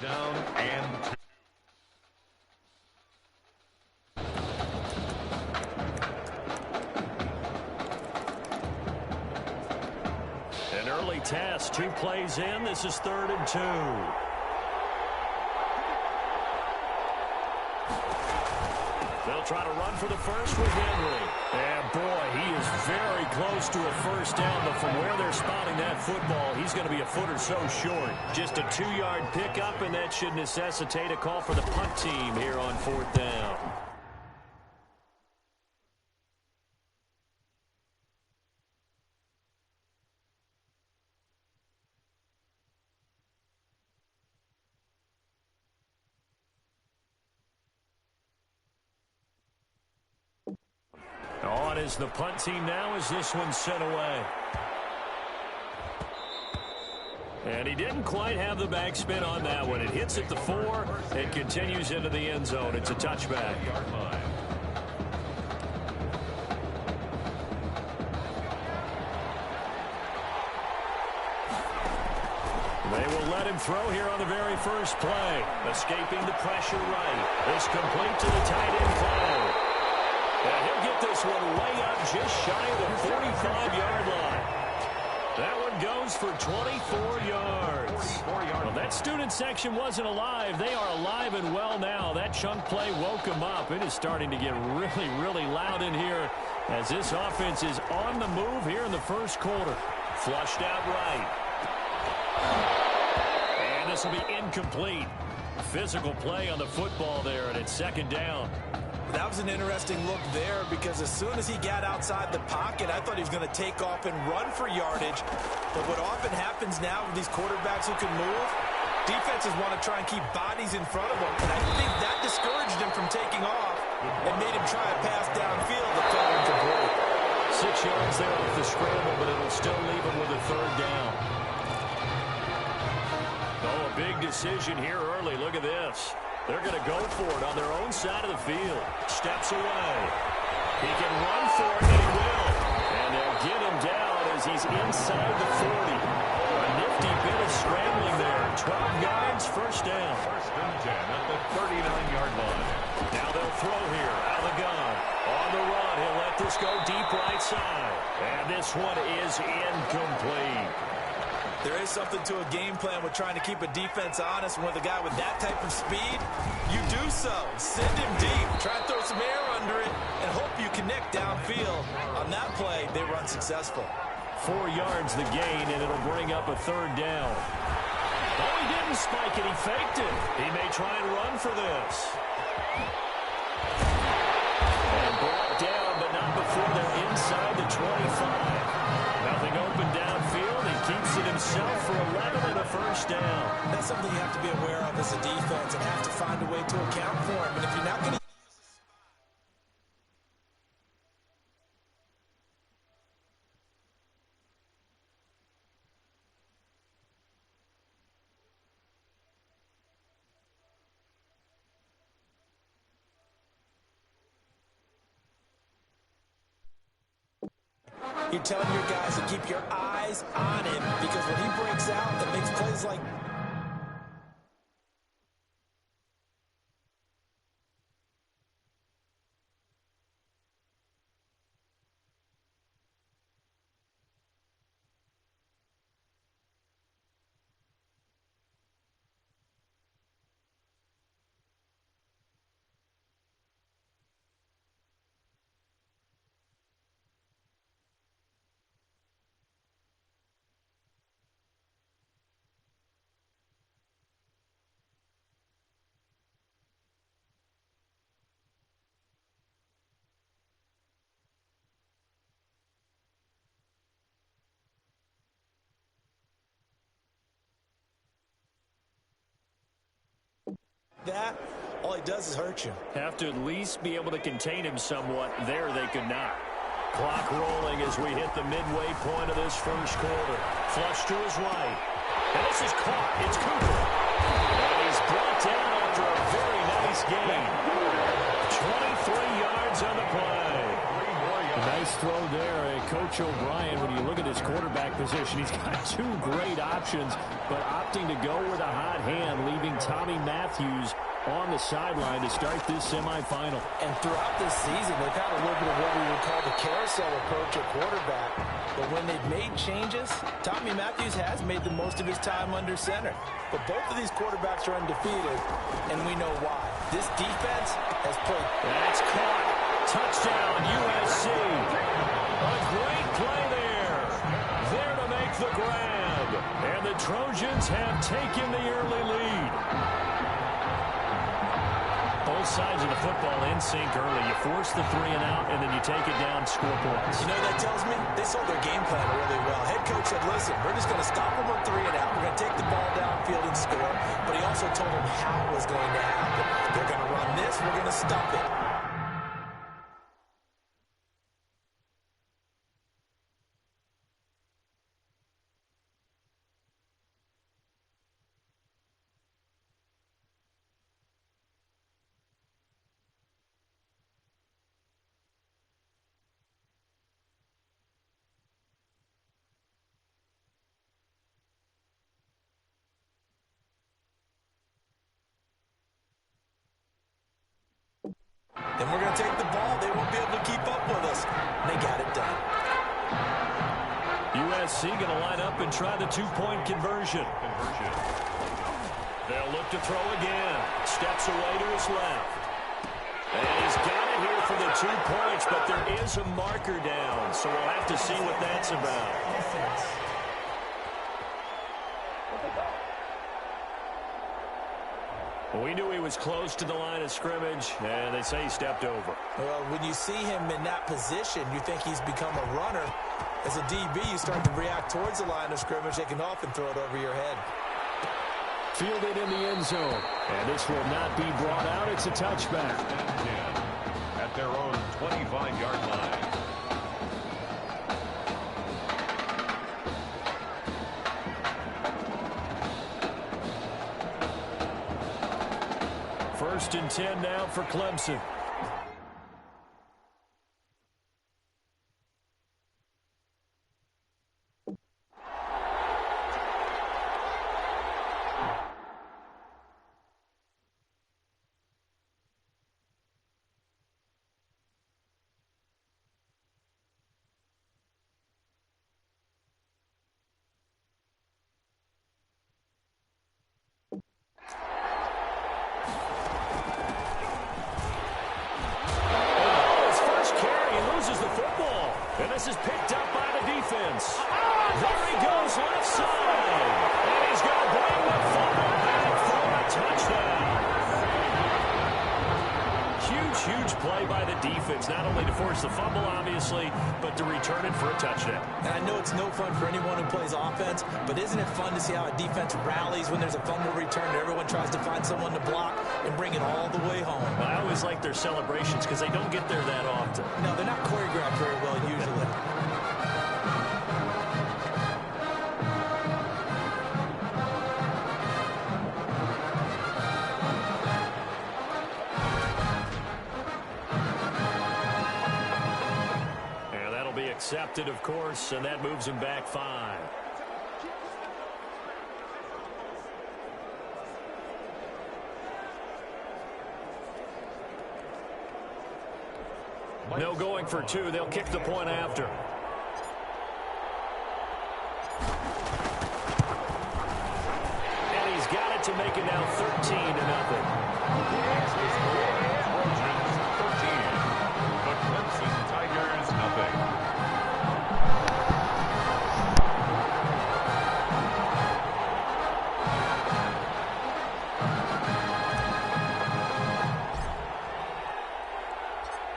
Down and an early test. 2 plays in. This is 3rd and 2. They'll try to run for the first with Henry. And boy, he is very close to a first down, but from where they're spotting that football, he's going to be a foot or so short. Just a 2-yard pickup, and that should necessitate a call for the punt team here on 4th down. On is the punt team now as this one's sent away. And he didn't quite have the backspin on that one. It hits at the 4 and continues into the end zone. It's a touchback. They will let him throw here on the very first play. Escaping the pressure right. It's complete to the tight end play. And he'll get this one way up just shy of the 45-yard line. That one goes for 24 yards. Well, that student section wasn't alive. They are alive and well now. That chunk play woke them up. It is starting to get really, really loud in here as this offense is on the move here in the first quarter. Flushed out right. And this will be incomplete. Physical play on the football there, and it's 2nd down. That was an interesting look there because as soon as he got outside the pocket, I thought he was going to take off and run for yardage. But what often happens now with these quarterbacks who can move, defenses want to try and keep bodies in front of them. And I think that discouraged him from taking off and made him try a pass downfield that fell incomplete. 6 yards there off the scramble, but it'll still leave him with a 3rd down. Oh, a big decision here early. Look at this. They're going to go for it on their own side of the field. Steps away. He can run for it, and he will. And they'll get him down as he's inside the 40. A nifty bit of scrambling there. 12 yards, first down. 1st and 10 at the 39-yard line. Now they'll throw here out of the gun. On the run, he'll let this go deep right side. And this one is incomplete. There is something to a game plan with trying to keep a defense honest. And with a guy with that type of speed, you do so. Send him deep. Try and throw some air under it and hope you connect downfield. On that play, they run successful. 4 yards the gain, and it'll bring up a 3rd down. Oh, he didn't spike it. He faked it. He may try and run for this. And brought down, but not before they're inside the 25. Nothing open downfield. He keeps it himself for 11 and a first down. That's something you have to be aware of as a defense and have to find a way to account for him. And if you're not going to You're telling your guys to keep your eyes on him because when he breaks out and makes plays like that, all he does is hurt you. Have to at least be able to contain him somewhat. There they could not. Clock rolling as we hit the midway point of this first quarter. Flush to his right. And this is caught. It's Cooper. And he's brought down after a very nice gain. 23 yards on the play. A nice throw there. Coach O'Brien, when you look at his quarterback position, he's got two great options, but opting to go with a hot hand, leaving Tommy Matthews on the sideline to start this semifinal. And throughout this season, they've had a little bit of what we would call the carousel approach at quarterback. But when they've made changes, Tommy Matthews has made the most of his time under center. But both of these quarterbacks are undefeated, and we know why. This defense has played. That's caught. Touchdown, USC. A great play there. There to make the grab. And the Trojans have taken the early lead. Both sides of the football in sync early. You force the 3 and out, and then you take it down, score points. You know what that tells me? They saw their game plan really well. Head coach said, listen, we're just going to stop them on 3 and out. We're going to take the ball downfield and score. But he also told them how it was going to happen. They're going to run this. We're going to stop it. Then we're going to take the ball. They won't be able to keep up with us. They got it done. USC going to line up and try the 2-point conversion. They'll look to throw again. Steps away to his left. And he's got it here for the 2 points, but there is a marker down, so we'll have to see what that's about. We knew he was close to the line of scrimmage, and they say he stepped over. Well, when you see him in that position, you think he's become a runner. As a DB, you start to react towards the line of scrimmage. They can often throw it over your head. Fielded in the end zone. And this will not be brought out. It's a touchback. At their own 25-yard line. First and 10 now for Clemson. And this is picked up by the defense. There he goes left side. And he's going to bring the fumble back for a touchdown. Huge play by the defense, not only to force the fumble, obviously, but to return it for a touchdown. And I know it's no fun for anyone who plays offense, but isn't it fun to see how a defense rallies when there's a fumble return and everyone tries to find someone to block and bring it all the way home? Well, I always like their celebrations because they don't get there that often. No, they're not choreographed very well usually. Accepted, of course, and that moves him back 5. No going for 2. They'll kick the point after. And he's got it to make it now 13-0. The Clemson Tigers, nothing.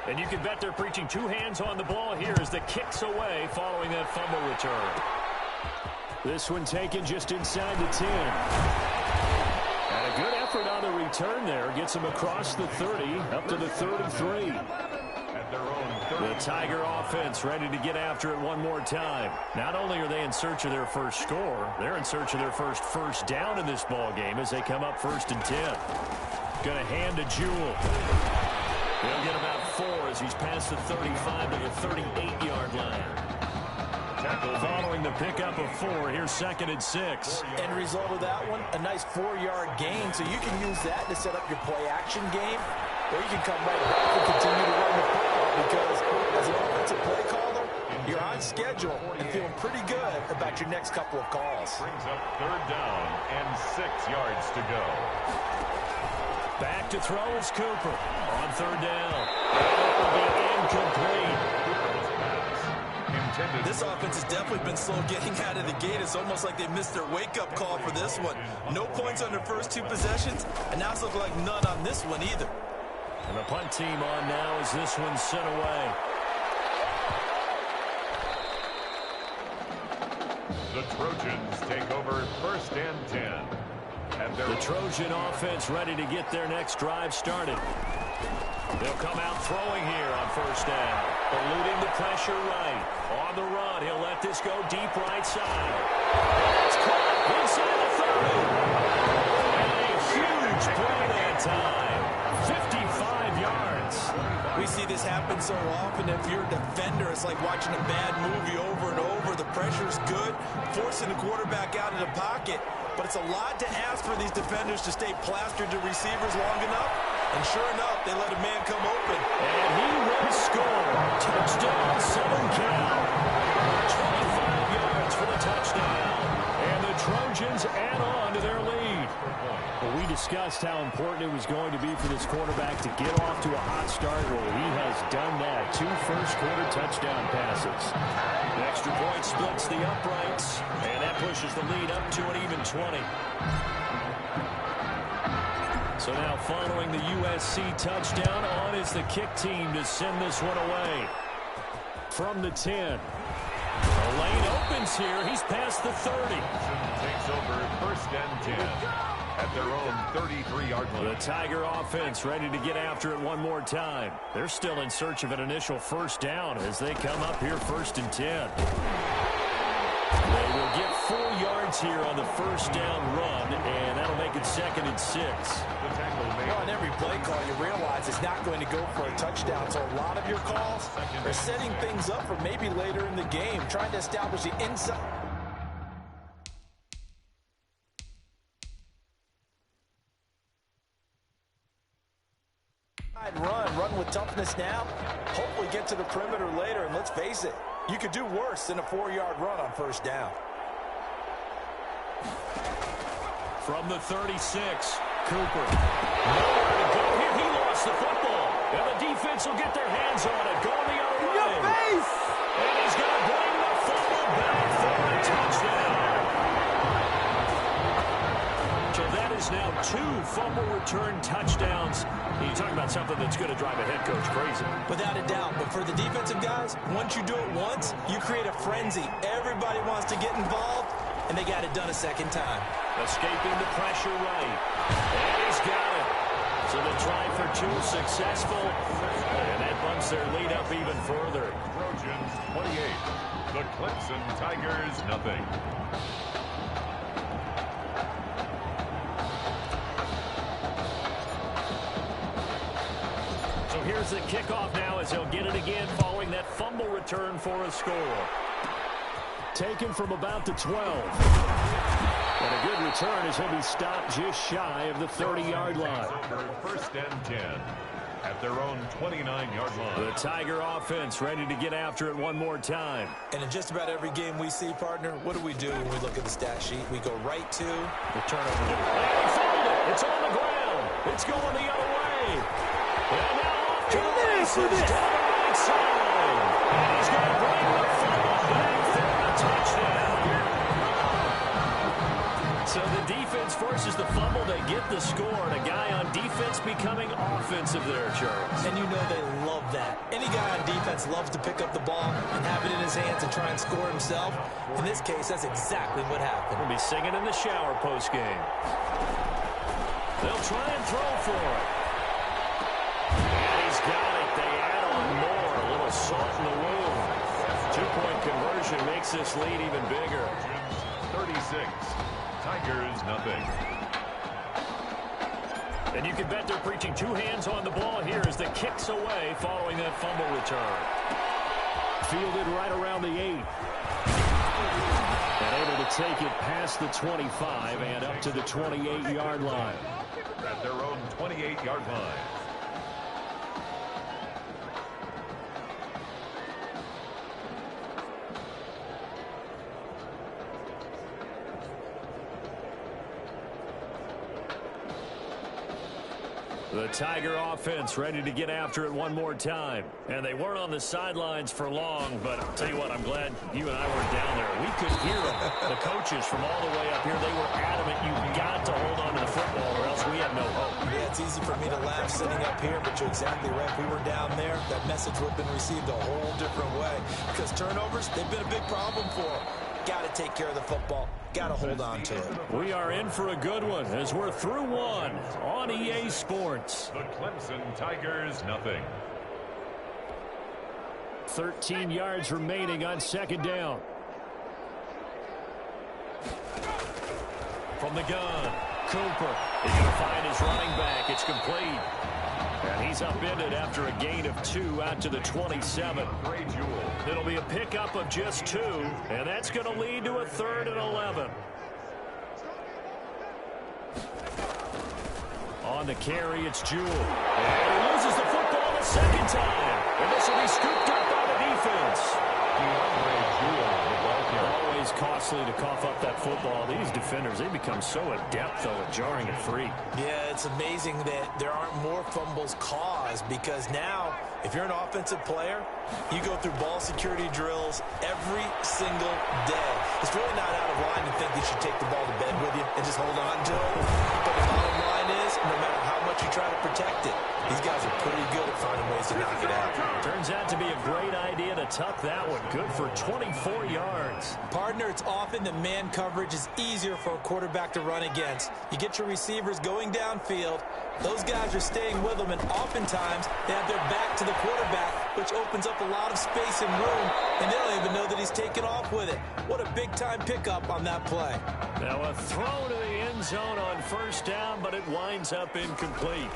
And you can bet they're preaching 2 hands on the ball here as the kick's away following that fumble return. This one taken just inside the 10. And a good effort on the return there. Gets him across the 30, up to the 33. At their own 30. The Tiger offense ready to get after it one more time. Not only are they in search of their first score, they're in search of their first down in this ball game as they come up 1st and 10. Going to hand to Jewell. They'll get about 4 as he's past the 35 to the 38-yard line. Following the pickup of 4, here's 2nd and 6. End result of that one, a nice 4-yard gain. So you can use that to set up your play-action game, or you can come right back and continue to run the football because as an offensive play caller, you're on schedule and feeling pretty good about your next couple of calls. Brings up 3rd down and 6 yards to go. Back to throw is Cooper on 3rd down. That will be incomplete. This offense has definitely been slow getting out of the gate. It's almost like they missed their wake-up call for this one. No points on their first 2 possessions, and now it's looking like none on this one either. And the punt team on now as this one's sent away. The Trojans take over 1st and 10. The Trojan offense ready to get their next drive started. They'll come out throwing here on 1st down. Eluding the pressure right. On the run, he'll let this go deep right side. It's caught inside the 30. And a huge play that time. 55 yards. We see this happen so often. If you're a defender, it's like watching a bad movie over and over. The pressure's good, forcing the quarterback out of the pocket. But it's a lot to ask for these defenders to stay plastered to receivers long enough. And sure enough, they let a man come open. And he will score. Touchdown, Southern Cal. 25 yards for the touchdown. And the Trojans add on to their lead. Well, we discussed how important it was going to be for this quarterback to get off to a hot start. Well, he has done that. 2 first-quarter touchdown passes. The extra point splits the uprights, and that pushes the lead up to an even 20. So now following the USC touchdown, on is the kick team to send this one away. From the 10. The lane opens here. He's past the 30. Takes over 1st and 10 at their own 33-yard line. The Tiger offense ready to get after it one more time. They're still in search of an initial 1st down as they come up here 1st and 10. They will get 4 yards here on the 1st down run, and that'll make it 2nd and 6. Well, on every play call, you realize it's not going to go for a touchdown. So a lot of your calls are setting things up for maybe later in the game, trying to establish the inside. Run with toughness now. Hopefully get to the perimeter later, and let's face it, you could do worse than a 4-yard run on 1st down. From the 36, Cooper. Nowhere to go here. He lost the football. And the defense will get their hands on it. Going the other way. Your face! And he's going to bring the football back for a touchdown. So that is now 2 fumble return touchdowns. You talk about something that's going to drive a head coach crazy. Without a doubt. But for the defensive guys, once you do it once, you create a frenzy. Everybody wants to get involved, and they got it done a 2nd time. Escaping the pressure right. And he's got it. So the try for 2 successful. And that bumps their lead up even further. Trojans 28. The Clemson Tigers nothing. So here's the kickoff now as he'll get it again following that fumble return for a score. Taken from about the 12. And a good return as he'll be stopped just shy of the 30-yard line. 1st and 10 at their own 29-yard line. The Tiger offense ready to get after it one more time. And in just about every game we see, partner, what do we do when we look at the stat sheet? We go right to the turnover. And he fouled it. It's on the ground. It's going the other way. And now off to the races down the right side. And he's going to bring the football back for a touchdown. So the defense forces the fumble. They get the score. And a guy on defense becoming offensive there, Charles. And you know they love that. Any guy on defense loves to pick up the ball and have it in his hands and try and score himself. In this case, that's exactly what happened. We'll be singing in the shower postgame. They'll try and throw for it. And he's got it. They add on more. A little salt in the wound. 2-point conversion makes this lead even bigger. 36. Tigers nothing. And you can bet they're preaching two hands on the ball here as the kick's away following that fumble return. Fielded right around the 8. And able to take it past the 25 and up to the 28-yard line. At their own 28-yard line. The Tiger offense ready to get after it one more time. And they weren't on the sidelines for long, but I'll tell you what, I'm glad you and I weren't down there. We could hear them. The coaches from all the way up here, they were adamant you've got to hold on to the football or else we have no hope. Yeah, it's easy for me to laugh sitting up here, but you're exactly right. If we were down there, that message would have been received a whole different way. Because turnovers, they've been a big problem for them. Got to take care of the football. Got to hold on to it. We are in for a good one as we're through one on EA Sports. The Clemson Tigers, nothing. 13 yards remaining on second down. From the gun, Cooper. He's going to find his running back. It's complete. And he's upended after a gain of 2 out to the 27. Great jewel. It'll be a pickup of just 2, and that's going to lead to a 3rd and 11. On the carry, it's Jewell. And he loses the football a second time. And this will be scooped up by the defense. Always costly to cough up that football. These defenders, they become so adept, though, at jarring it free. Yeah, it's amazing that there aren't more fumbles caused because now, if you're an offensive player, you go through ball security drills every single day. It's really not out of line to think you should take the ball to bed with you and just hold on to it. But the bottom line is, no matter how much you try to protect it, these guys are pretty good at finding ways to knock it out. Turns out to be a great idea to tuck that one. Good for 24 yards. Partner, it's often that man coverage is easier for a quarterback to run against. You get your receivers going downfield. Those guys are staying with them, and oftentimes they have their back to the quarterback, which opens up a lot of space and room, and they don't even know that he's taken off with it. What a big-time pickup on that play. Now a throw to the end zone on first down, but it winds up incomplete.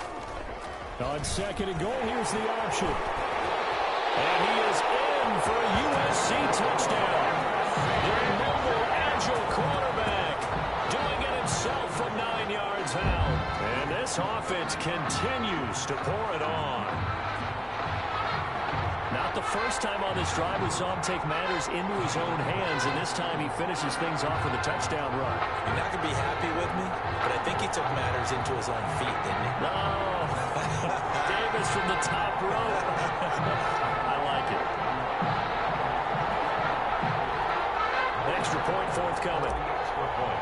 On second and goal, here's the option. And he is in for a USC touchdown. Their mobile, agile quarterback doing it himself from 9 yards out. And this offense continues to pour it on. Not the first time on this drive we saw him take matters into his own hands, and this time he finishes things off with a touchdown run. You're not going to be happy with me, but I think he took matters into his own feet, didn't he? No. Davis from the top rope. I like it. Extra point forthcoming. Extra point.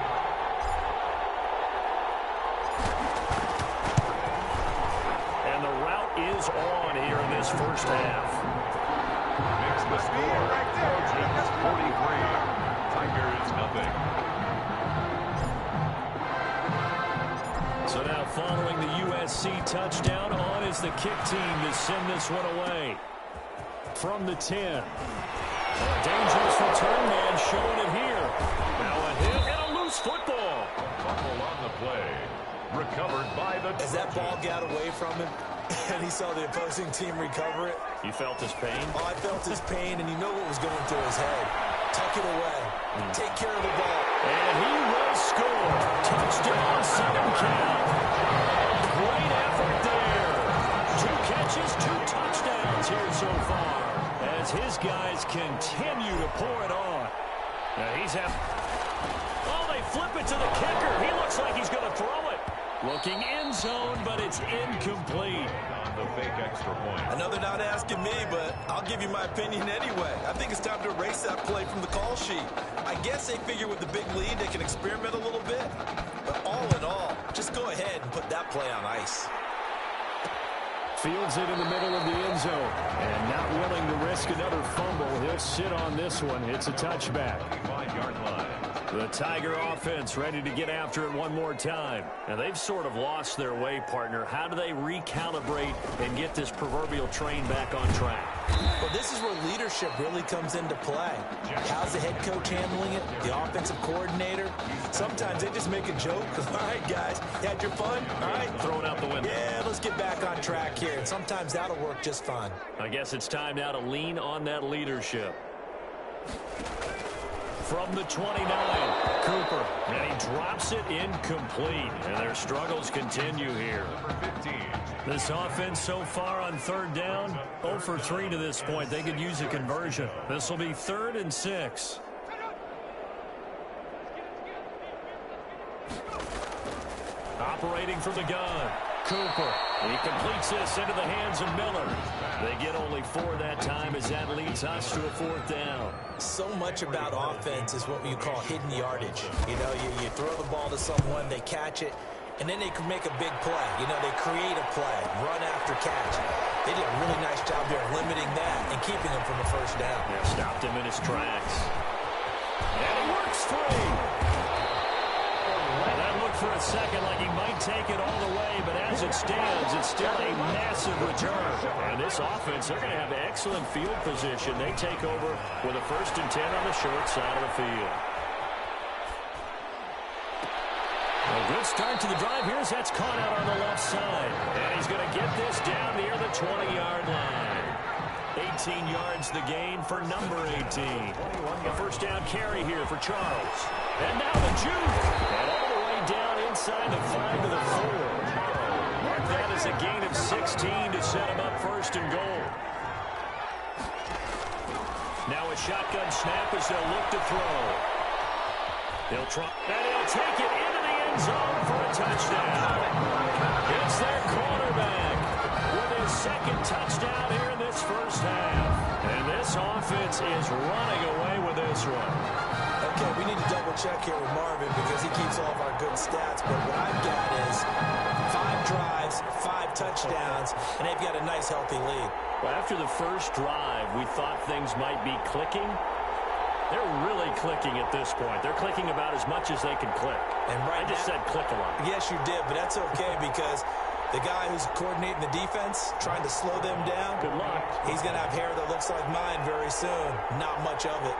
And the route is on here in this first half. Makes the score. Trojans 43. Tigers, nothing. So now following the USC touchdown, on is the kick team to send this one away. From the 10. A dangerous return man showing it here. Now a hit and a loose football. Fumble on the play. Recovered by the As that ball got away from him, and he saw the opposing team recover it. You felt his pain? Oh, I felt his pain, and you know what was going through his head. Tuck it away. Take care of the ball. And he will score. Touchdown, 7 count. Great effort there. 2 catches, 2 touchdowns here so far. As his guys continue to pour it on. Now he's Oh, they flip it to the kicker. He looks like he's going to throw it. Looking end zone, but it's incomplete. on the fake extra point. I know they're not asking me, but I'll give you my opinion anyway. I think it's time to erase that play from the call sheet. I guess they figure with the big lead they can experiment a little bit. But all in all, just go ahead and put that play on ice. Fields it in the middle of the end zone. And not willing to risk another fumble. He'll sit on this one. It's a touchback. 5-yard line. The Tiger offense ready to get after it one more time. And they've sort of lost their way, partner. How do they recalibrate and get this proverbial train back on track? Well, this is where leadership really comes into play. How's the head coach handling it? The offensive coordinator? Sometimes they just make a joke. All right, guys, you had your fun? All right. Throw it out the window. Yeah, let's get back on track here. And sometimes that'll work just fine. I guess it's time now to lean on that leadership. From the 29, Cooper. And he drops it incomplete. And their struggles continue here. This offense so far on third down, 0 for 3 to this point. They could use a conversion. This will be 3rd and 6. Operating from the gun, Cooper. He completes this into the hands of Miller. They get only 4 that time as that leads us to a 4th down. So much about offense is what you call hidden yardage. You know, you throw the ball to someone, they catch it, and then they can make a big play. You know, they create a play, run after catch. They did a really nice job there of limiting that and keeping him from a first down. Yeah, stopped him in his tracks. And he works free. That looked for a second like he might take it all the way, but as it stands, it's still a massive return. And this offense, they're going to have excellent field position. They take over with a 1st and 10 on the short side of the field. A good start to the drive here as that's caught out on the left side. And he's going to get this down near the 20-yard line. 18 yards the gain for number 18. A 1st down carry here for Charles. And now the juke. And all the way down inside the 5 to the 4. Mark that as a gain of 16 to set him up 1st and goal. Now a shotgun snap as they'll look to throw. They'll try, and he'll take it into the end zone for a touchdown. It's their quarterback with his 2nd touchdown here in this first half. And this offense is running away with this one. Okay, we need to double check here with Marvin because he keeps all of our good stats. But what I've got is 5 drives, 5 touchdowns, and they've got a nice, healthy lead. Well, after the first drive, we thought things might be clicking. They're really clicking at this point. They're clicking about as much as they can click. And right I just said click a lot. Yes, you did, but that's okay because the guy who's coordinating the defense, trying to slow them down, good luck. He's going to have hair that looks like mine very soon. Not much of it.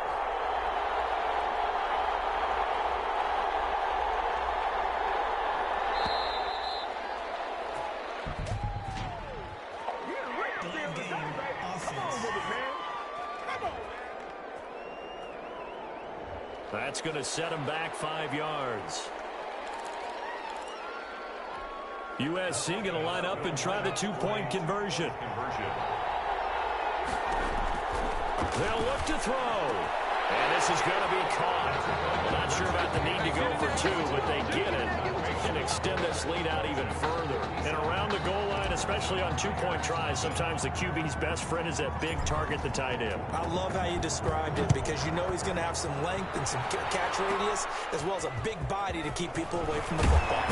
That's going to set him back 5 yards. USC going to line up and try the 2-point conversion. They'll look to throw. And this is going to be caught. Well, not sure about the need to go for 2, but they get it and extend this lead out even further. And around the goal line, especially on 2-point tries, sometimes the QB's best friend is that big target, the tight end. I love how you described it because you know he's going to have some length and some catch radius as well as a big body to keep people away from the football.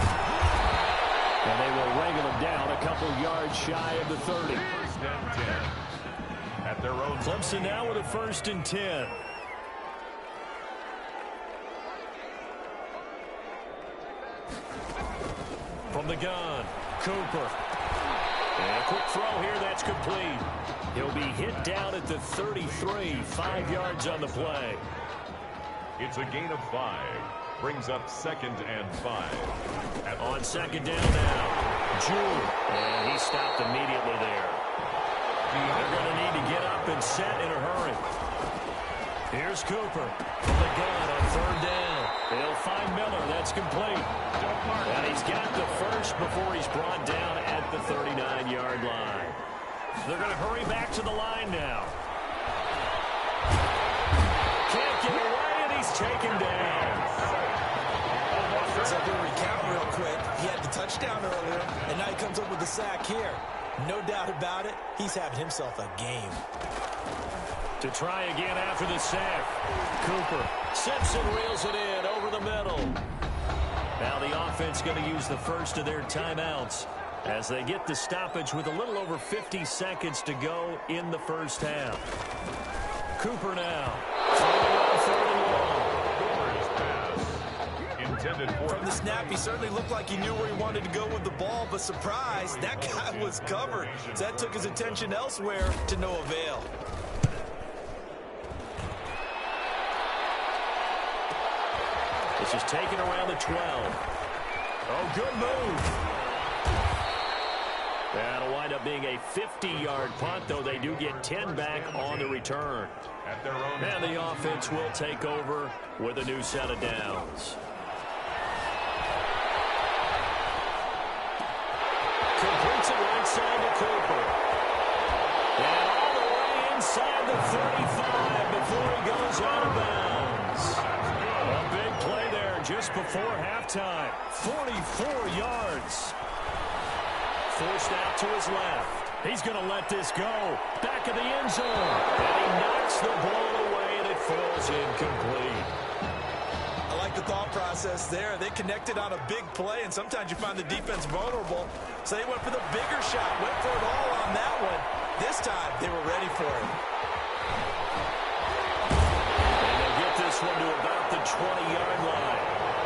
And they will wrangle him down a couple yards shy of the 30. 1st and 10 at their own. Clemson now with a 1st and 10. From the gun, Cooper. And a quick throw here, that's complete. He'll be hit down at the 33, 5 yards on the play. It's a gain of 5. Brings up 2nd and 5. On 2nd down now, June. And he stopped immediately there. They're going to need to get up and set in a hurry. Here's Cooper from the gun on 3rd down. They'll find Miller. That's complete. And he's got the 1st before he's brought down at the 39-yard line. They're going to hurry back to the line now. Can't get away, and he's taken down. So we'll recount real quick. He had the touchdown earlier, and now he comes up with the sack here. No doubt about it, he's having himself a game. To try again after the sack. Cooper. Simpson reels it in over the middle. Now the offense going to use the 1st of their timeouts as they get the stoppage with a little over 50 seconds to go in the first half. Cooper now. Throwing on 3rd and long. Cooper's pass intended for. From the snap, he certainly looked like he knew where he wanted to go with the ball, but surprise, that guy was covered. So that took his attention elsewhere to no avail. This is taken around the 12. Oh, good move. That'll wind up being a 50-yard punt, though they do get 10 back on the return. At their own. And the offense will take over with a new set of downs. Completes it right side to Cooper. And all the way inside the 35 before he goes out of bounds. A big play there just before halftime. 44 yards. Forced out to his left. He's going to let this go. Back of the end zone. And he knocks the ball away, and it falls incomplete. I like the thought process there. They connected on a big play, and sometimes you find the defense vulnerable. So they went for the bigger shot, went for it all on that one. This time, they were ready for it. And they'll get this one to about the 20-yard line.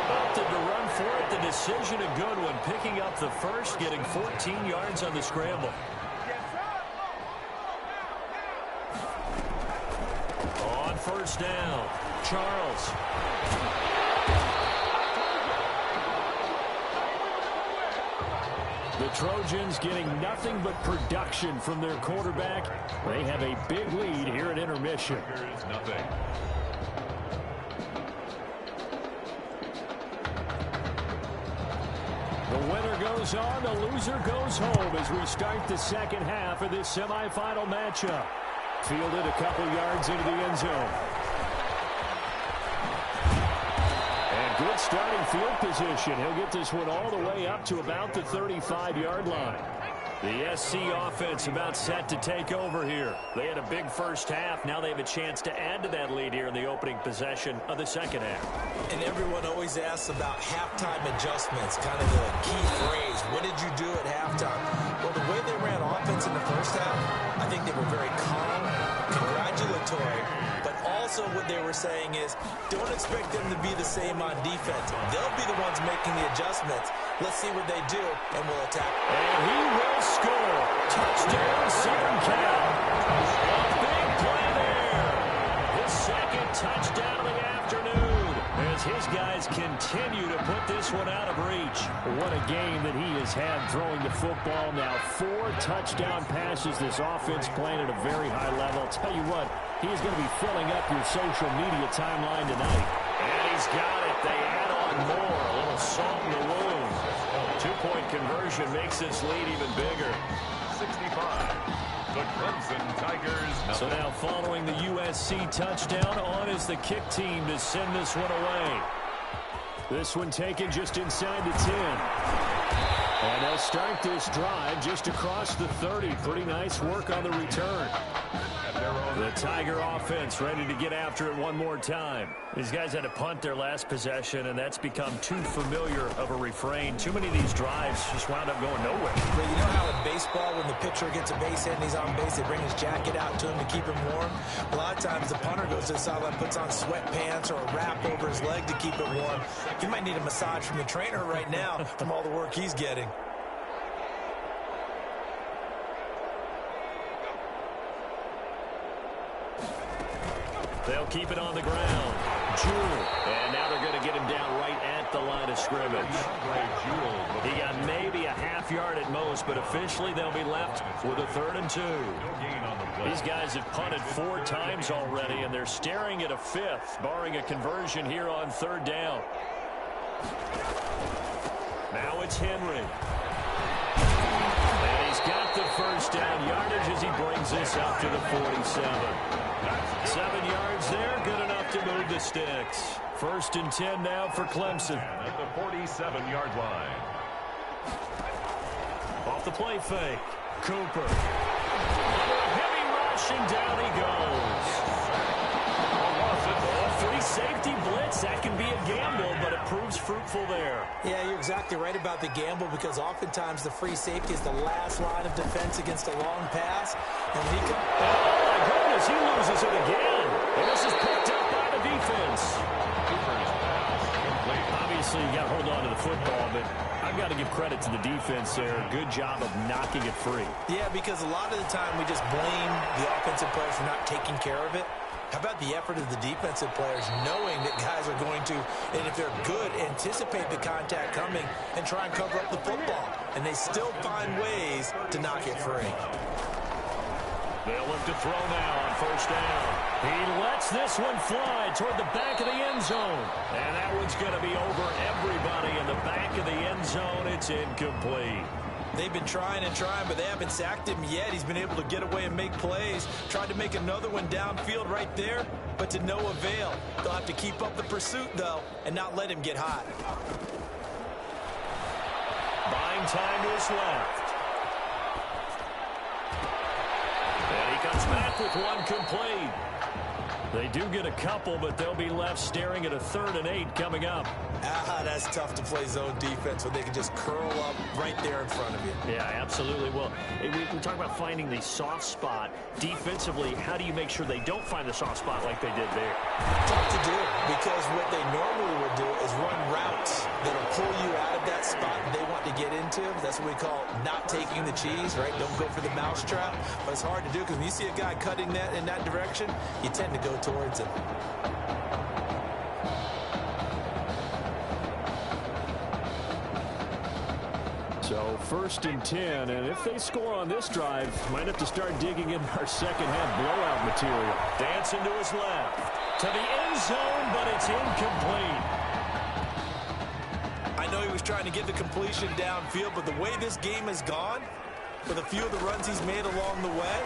Opted to run for it. The decision a good one. Picking up the first, getting 14 yards on the scramble. On first down, Charles. The Trojans getting nothing but production from their quarterback. They have a big lead here at intermission. Here is nothing. The winner goes on, the loser goes home as we start the second half of this semifinal matchup. Fielded a couple yards into the end zone. And good starting field position. He'll get this one all the way up to about the 35-yard line. The SC offense about set to take over here. They had a big first half. Now they have a chance to add to that lead here in the opening possession of the second half. And everyone always asks about halftime adjustments, kind of the key phrase. What did you do at halftime? Well, the way they ran offense in the first half, I think they were very calm, congratulatory, but also what they were saying is don't expect them to be the same on defense. They'll be the ones making the adjustments. Let's see what they do, and we'll attack. And he will score. Touchdown, Southern Cal. A big play there. His second touchdown of the afternoon as his guys continue to put this one out of reach. What a game that he has had throwing the football now. 4 touchdown passes. This offense playing at a very high level. I'll tell you what, he's going to be filling up your social media timeline tonight. And he's got it. They add on more. A little salt in the wound. 2-point conversion makes this lead even bigger. 65. The Clemson Tigers. Nothing. So now following the USC touchdown, on is the kick team to send this one away. This one taken just inside the 10. And they'll start this drive just across the 30. Pretty nice work on the return. The Tiger offense ready to get after it one more time. These guys had to punt their last possession, and that's become too familiar of a refrain. Too many of these drives just wound up going nowhere. Well, you know how in baseball, when the pitcher gets a base hit and he's on base, they bring his jacket out to him to keep him warm? A lot of times the punter goes to the sideline, puts on sweatpants or a wrap over his leg to keep it warm. He might need a massage from the trainer right now from all the work he's getting. They'll keep it on the ground. Jewell. And now they're going to get him down right at the line of scrimmage. He got maybe a half yard at most, but officially they'll be left with a 3rd and 2. These guys have punted 4 times already, and they're staring at a 5th, barring a conversion here on 3rd down. Now it's Henry. And he's got the first down yardage as he brings this up to the 47. 7 yards there, good enough to move the sticks. 1st and 10 now for Clemson. At the 47-yard line. Off the play fake. Cooper. Heavy rush, and down he goes. A free safety blitz, that can be a gamble, but it proves fruitful there. Yeah, you're exactly right about the gamble because oftentimes the free safety is the last line of defense against a long pass. And when he comes... Oh, my goodness, he loses it again. And this is picked up by the defense. obviously you got to hold on to the football, but I've got to give credit to the defense there. Good job of knocking it free. Yeah, because a lot of the time we just blame the offensive players for not taking care of it. How about the effort of the defensive players knowing that guys are going to, and if they're good, anticipate the contact coming and try and cover up the football. And they still find ways to knock it free. They'll look to throw now on first down. He lets this one fly toward the back of the end zone. And that one's going to be over everybody in the back of the end zone. It's incomplete. They've been trying and trying, but they haven't sacked him yet. He's been able to get away and make plays. Tried to make another one downfield right there, but to no avail. They'll have to keep up the pursuit, though, and not let him get hot. Buying time to his left. And he comes back with one complete. They do get a couple, but they'll be left staring at a 3rd and 8 coming up. That's tough to play zone defense when they can just curl up right there in front of you. Yeah, absolutely. Well, we talk about finding the soft spot. Defensively, how do you make sure they don't find the soft spot like they did there? Tough to do, because what they normally would do is run routes that'll pull you out of that spot they want to get into. That's what we call not taking the cheese, right? Don't go for the mousetrap. But it's hard to do because when you see a guy cutting that in that direction, you tend to go towards him. So 1st and 10, and if they score on this drive, might have to start digging in our second-half blowout material. Dancing to his left, to the end zone, but it's incomplete. I know he was trying to get the completion downfield, but the way this game has gone, with a few of the runs he's made along the way,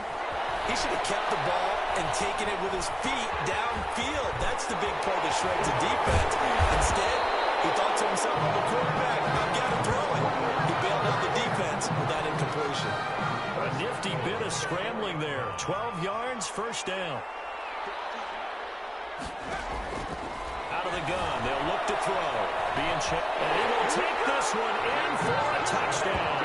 he should have kept the ball and taken it with his feet downfield. That's the big play that shreds the defense. Instead, he thought to himself, I'm a quarterback, I've got to throw it. He bailed out the defense with that incompletion. A nifty bit of scrambling there. 12 yards, first down. Out of the gun, they'll look to throw. Being checked, and he will take this one in for a touchdown.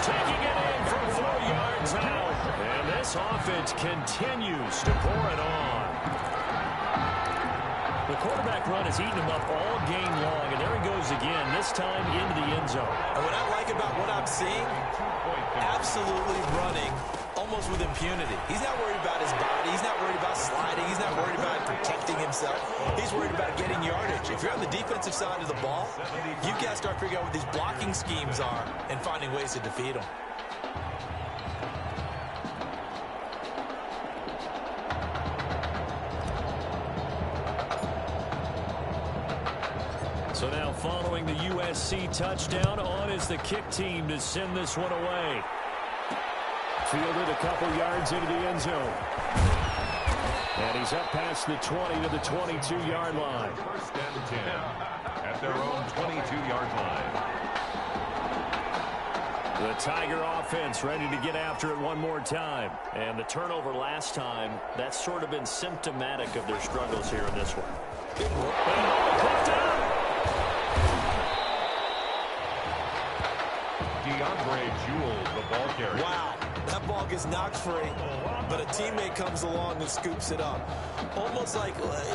Taking it in from 4 yards out. And this offense continues to pour it on. The quarterback run has eaten him up all game long, and there he goes again, this time into the end zone. And what I like about what I'm seeing, absolutely running almost with impunity. He's not worried about his body. He's not worried about sliding. He's not worried about protecting himself. He's worried about getting yardage. If you're on the defensive side of the ball, you've got to start figuring out what these blocking schemes are and finding ways to defeat them. So now following the USC touchdown, on is the kick team to send this one away. Fielded a couple yards into the end zone. And he's up past the 20 to the 22-yard line. 1st and 10 at their own 22-yard line. The Tiger offense ready to get after it one more time. And the turnover last time, that's sort of been symptomatic of their struggles here in this one. Jewell, the ball carrier. Wow, that ball gets knocked free, but a teammate comes along and scoops it up.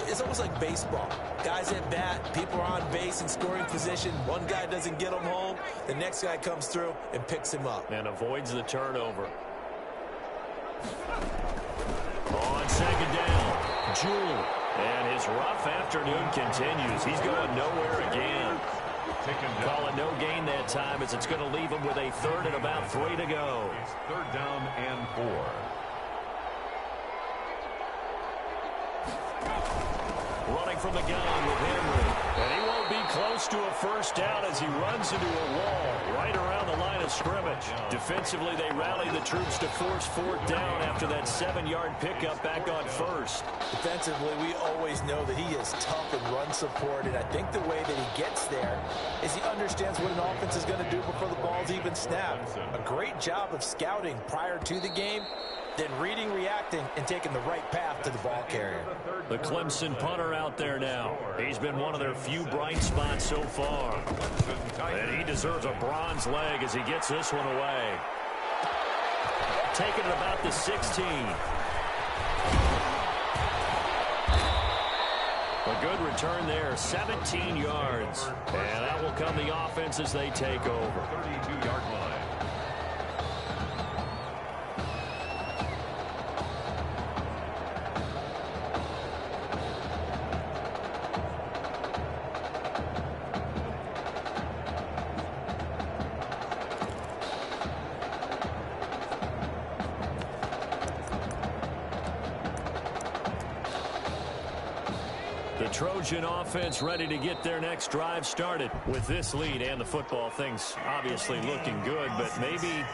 It's almost like baseball. Guys at bat, people are on base in scoring position. One guy doesn't get him home, the next guy comes through and picks him up. And avoids the turnover. On second down, Jewell. And his rough afternoon continues. He's going nowhere again. Call it no gain that time, as it's going to leave him with a 3rd and about 3 to go. It's 3rd down and 4. Running from the gun with Henry. And he won't be close to a first down as he runs into a wall right around the line of scrimmage. Defensively, they rally the troops to force 4th down after that 7-yard pickup back on 1st. Defensively, we always know that he is tough and run support, and I think the way that he gets there is he understands what an offense is going to do before the ball's even snapped. A great job of scouting prior to the game, then reading, reacting, and taking the right path to the ball carrier. The Clemson punter out there now. He's been one of their few bright spots so far. And he deserves a bronze leg as he gets this one away. Taking it about the 16. A good return there, 17 yards. And that will come the offense as they take over. 32-yard line. The Trojan offense ready to get their next drive started. With this lead and the football, things obviously looking good, but maybe,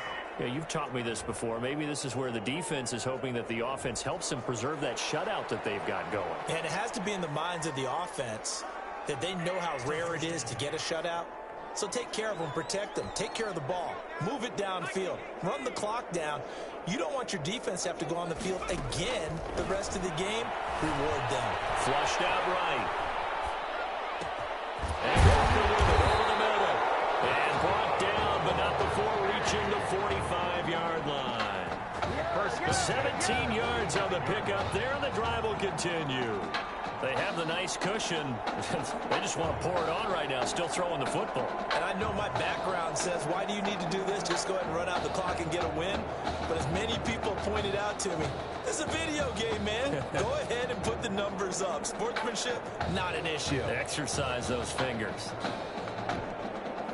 you've taught me this before, maybe this is where the defense is hoping that the offense helps them preserve that shutout that they've got going. And it has to be in the minds of the offense that they know how rare it is to get a shutout. So take care of them, protect them, take care of the ball, move it downfield, run the clock down. You don't want your defense to have to go on the field again the rest of the game. Reward them. Flushed out right. And Walker with it over the middle. And brought down, but not before reaching the 45-yard line. 17 yards on the pickup there, and the drive will continue. They have the nice cushion. They just want to pour it on right now, still throwing the football. And I know my background says, why do you need to do this? Just go ahead and run out the clock and get a win. But as many people pointed out to me, this is a video game, man. Go ahead and put the numbers up. Sportsmanship, not an issue. Exercise those fingers.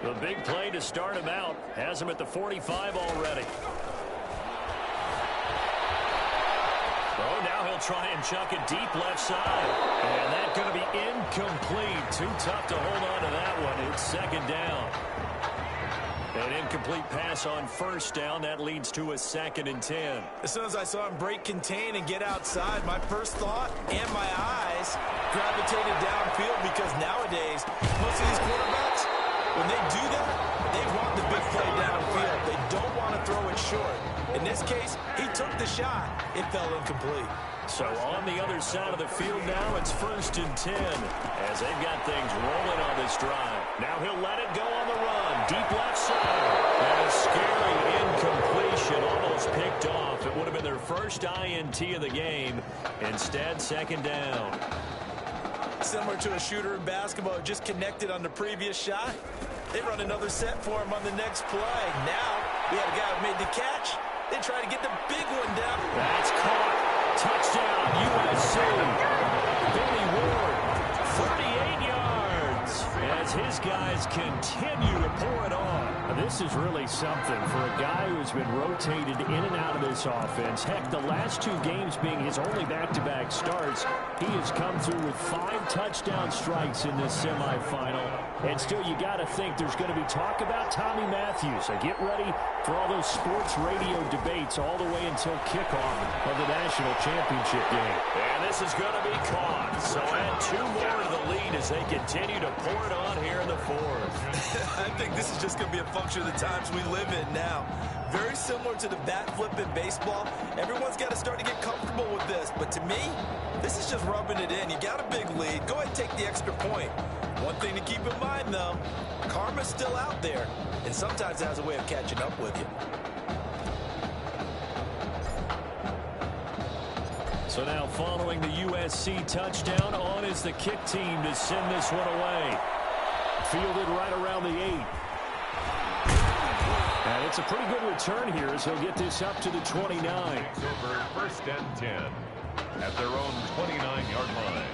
The big play to start him out. Has him at the 45 already. Oh, now he'll try and chuck it deep left side. And that's going to be incomplete. Too tough to hold on to that one. It's second down. An incomplete pass on first down. That leads to a 2nd and 10. As soon as I saw him break contain and get outside, my first thought and my eyes gravitated downfield, because nowadays, most of these quarterbacks, when they do that, they want the big play downfield. They don't want to throw it short. In this case, he took the shot. It fell incomplete. So on the other side of the field now, it's 1st and 10 as they've got things rolling on this drive. Now he'll let it go on the run. Deep left side. And a scary incompletion, almost picked off. It would have been their first INT of the game. Instead, 2nd down. Similar to a shooter in basketball, just connected on the previous shot. They run another set for him on the next play. Now, we have a guy who made the catch. They try to get the big one down. That's caught. Touchdown, USC. Billy Ward, 38 yards. As his guys continue to pour it on. This is really something for a guy who's been rotated in and out of this offense. Heck, the last 2 games being his only back-to-back starts, he has come through with 5 touchdown strikes in this semifinal. And still, you got to think there's going to be talk about Tommy Matthews. So get ready for all those sports radio debates all the way until kickoff of the national championship game. And this is going to be caught. So add 2 more to the lead as they continue to pour it on here in the 4th. I think this is just going to be a function of the times we live in now. Very similar to the bat flip in baseball. Everyone's got to start to get comfortable with this. But to me, this is just rubbing it in. You got a big lead. Go ahead and take the extra point. One thing to keep in mind, though, karma's still out there, and sometimes it has a way of catching up with you. So now following the USC touchdown, on is the kick team to send this one away. Fielded right around the 8. And it's a pretty good return here as he'll get this up to the 29. Over 1st and 10 at their own 29-yard line.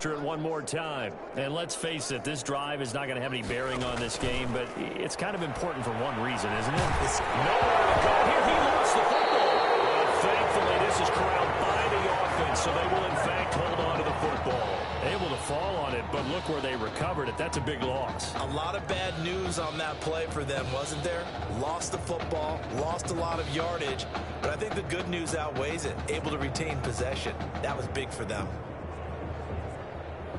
It one more time. And let's face it, this drive is not going to have any bearing on this game, but it's kind of important for one reason, isn't it? It's nowhere to go here. He lost the football. But thankfully, this is corralled by the offense, so they will, in fact, hold on to the football. Able to fall on it, but look where they recovered it. That's a big loss. A lot of bad news on that play for them, wasn't there? Lost the football, lost a lot of yardage, but I think the good news outweighs it. Able to retain possession. That was big for them.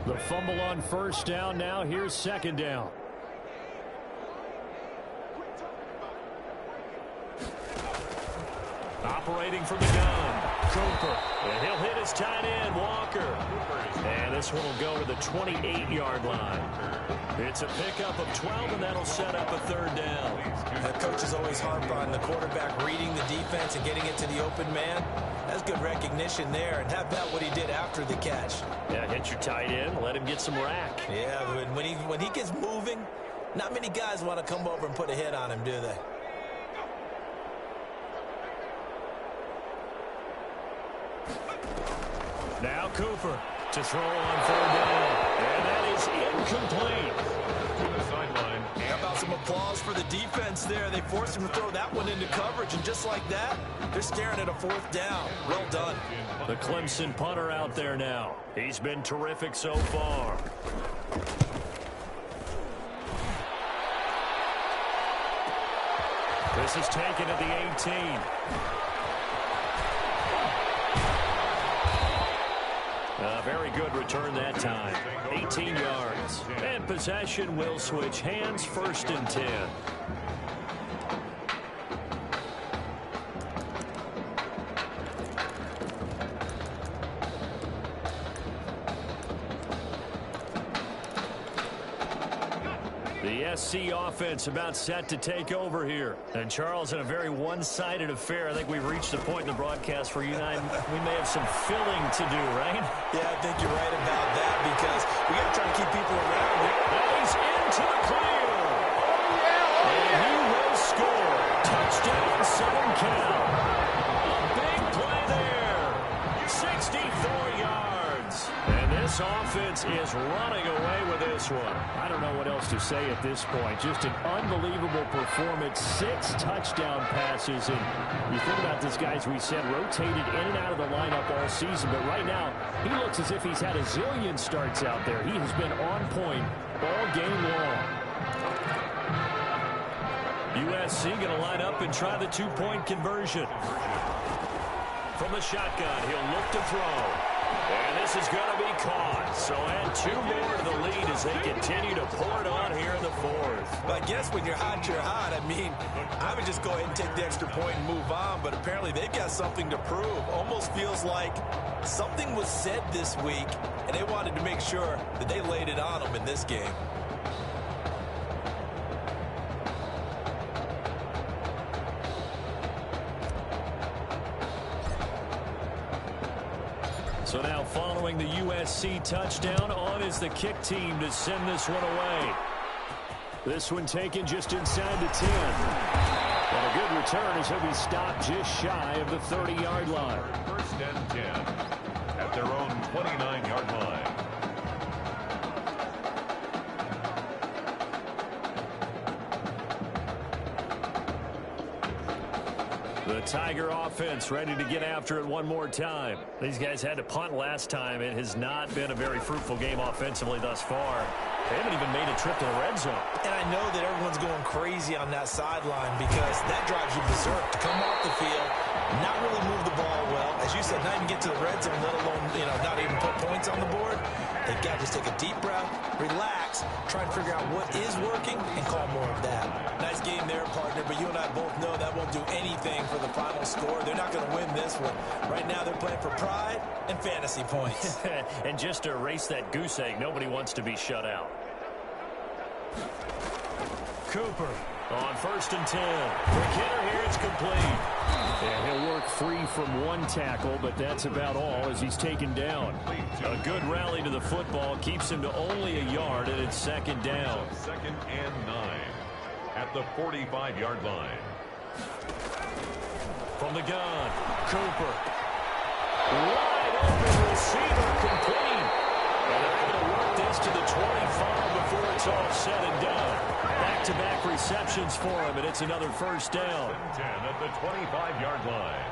The fumble on first down. Now here's 2nd down. Operating from the gun. Cooper. And he'll hit his tight end, Walker. And this one will go to the 28-yard line. It's a pickup of 12, and that'll set up a third down. The coaches always harp on the quarterback reading the defense and getting it to the open man. That's good recognition there. And how about what he did after the catch? Yeah, hit your tight end, let him get some rack. Yeah, when he gets moving, not many guys want to come over and put a hit on him, do they? Now Cooper to throw on third down. And that is incomplete. To the sideline. How about some applause for the defense there? They forced him to throw that one into coverage, and just like that, they're staring at a fourth down. Well done. The Clemson punter out there now. He's been terrific so far. This is taken at the 18. A very good return that time. 18 yards. And possession will switch hands, 1st and 10. The SC offense about set to take over here. And Charles, in a very one-sided affair, I think we've reached the point in the broadcast where you and I, we may have some filling to do, right? Yeah, I think you're right about that because we got to try to keep people around here. And he's into the clear. And he will score. Touchdown, Southern Cal. A big play there. 64 yards. And this offense is running away with this one. I don't know what else to say at this point. Just an unbelievable performance. 6 touchdown passes. And you think about this guy, as we said, rotated in and out of the lineup all season. But right now, he looks as if he's had a zillion starts out there. He has been on point all game long. USC going to line up and try the 2-point conversion. From the shotgun, he'll look to throw. And this is going to be caught. So add 2 more to the lead as they continue to pour it on here in the 4th. But I guess when you're hot, you're hot. I mean, I would just go ahead and take the extra point and move on. But apparently they've got something to prove. Almost feels like something was said this week, and they wanted to make sure that they laid it on them in this game. So now following the USC touchdown, on is the kick team to send this one away. This one taken just inside the 10. And a good return as he'll be stopped just shy of the 30-yard line. 1st and 10 at their own 29-yard line. The Tiger offense ready to get after it one more time. These guys had to punt last time. It has not been a very fruitful game offensively thus far. They haven't even made a trip to the red zone. And I know that everyone's going crazy on that sideline because that drives you berserk to come off the field, not really move the ball well. As you said, not even get to the red zone, let alone, not even put points on the board. They've got to just take a deep breath, relax, try and figure out what is working, and call more of that. Nice game there, partner, but you and I both know that won't do anything for the final score. They're not going to win this one. Right now, they're playing for pride and fantasy points. And just to erase that goose egg, nobody wants to be shut out. Cooper on 1st and 10. The hitter here, it's complete. And he'll work free from one tackle, but that's about all as he's taken down. A good rally to the football keeps him to only a yard, and it's 2nd down. 2nd and 9 at the 45-yard line. From the gun, Cooper. Wide open receiver, complete. And they're able to work this to the 25 before it's all said and done. Back-to-back receptions for him, and it's another 1st down. 10 at the 25-yard line.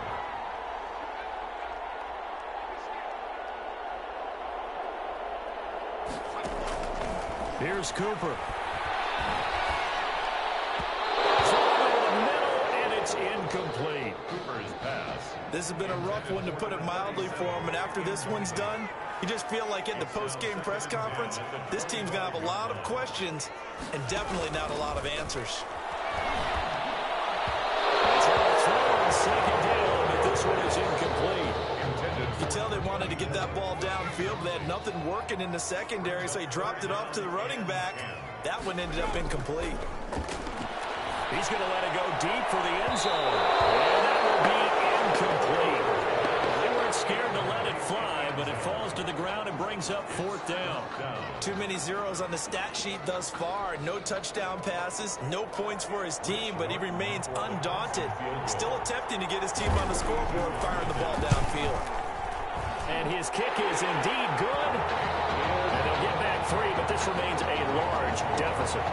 Here's Cooper. Thrown over the middle, and it's incomplete. Cooper's pass. This has been a rough one, to put it mildly, for him, and after this one's done, you just feel like at the post-game press conference, this team's going to have a lot of questions and definitely not a lot of answers. It's a throw on 2nd down, but this one is incomplete. You could tell they wanted to get that ball downfield, but they had nothing working in the secondary, so he dropped it off to the running back. That one ended up incomplete. He's going to let it go deep for the end zone. And that will be incomplete. They weren't scared to let it fly, but it falls to the ground and brings up 4th down. Too many zeros on the stat sheet thus far. No touchdown passes, no points for his team, but he remains undaunted. Still attempting to get his team on the scoreboard, firing the ball downfield. And his kick is indeed good. And they'll get back 3, but this remains a large deficit.